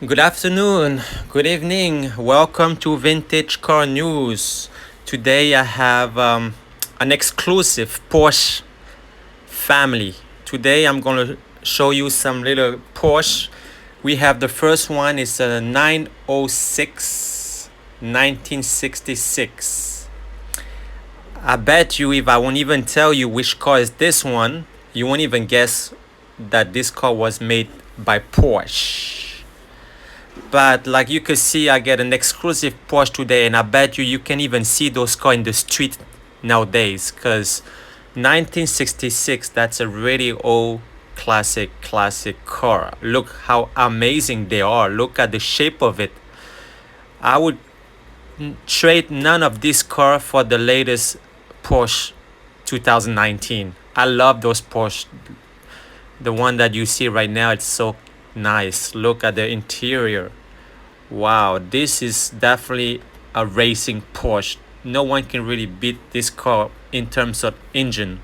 Good afternoon, good evening. Welcome to Vintage Car News. Today I have an exclusive Porsche family. Today I'm going to show you some little Porsche. We have the first one is a 906 1966. I bet you if I won't even tell you which car is this one, you won't even guess that this car was made by Porsche. But like you could see, I get an exclusive Porsche today, and I bet you can even see those cars in the street nowadays. Cause 1966, that's a really old classic car. Look how amazing they are. Look at the shape of it. I would trade none of this car for the latest Porsche 2019. I love those Porsche. The one that you see right now, it's so nice. Look at the interior. Wow, this is definitely a racing Porsche. No one can really beat this car in terms of engine.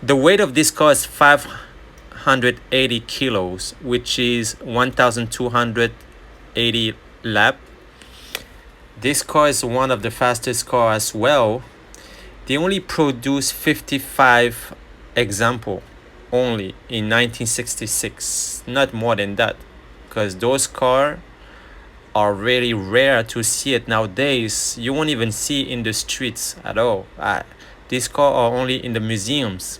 The weight of this car is 580 kilos, which is 1,280 lap. This car is one of the fastest cars as well. They only produced 55 example only in 1966, not more than that, because those cars are really rare to see it nowadays. You won't even see in the streets at all. These cars are only in the museums.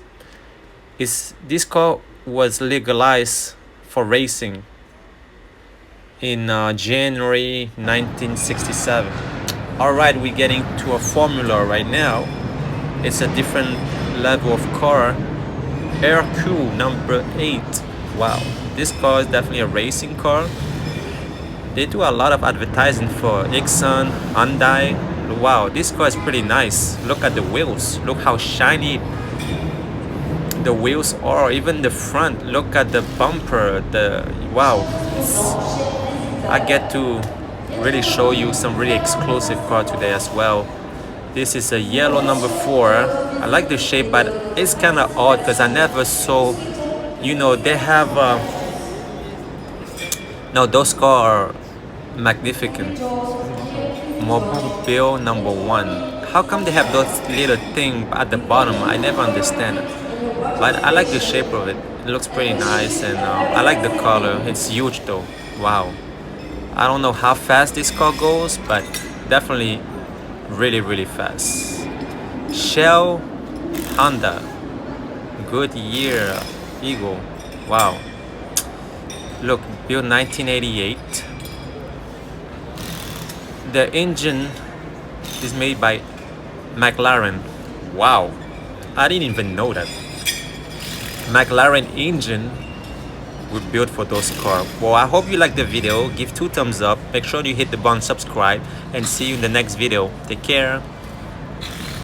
This car was legalized for racing in January 1967. All right, we're getting to a Formula right now. It's a different level of car. RQ number 8. Wow, this car is definitely a racing car. They do a lot of advertising for Exxon, Hyundai. Wow, this car is pretty nice. Look at the wheels. Look how shiny the wheels are. Even the front. Look at the bumper. Wow. I get to really show you some really exclusive car today as well. This is a yellow number 4. I like the shape, but it's kind of odd because I never saw. They have. No, those cars are magnificent. Mobile number 1. How come they have those little thing at the bottom? I never understand it. But I like the shape of it. It looks pretty nice, and I like the color. It's huge though. Wow. I don't know how fast this car goes, but definitely really fast. Shell Honda Goodyear Eagle. Wow. Look, built 1988. The engine is made by McLaren. Wow, I didn't even know that. McLaren engine were built for those cars. Well, I hope you like the video. Give 2 thumbs up. Make sure you hit the button subscribe, and see you in the next video. Take care.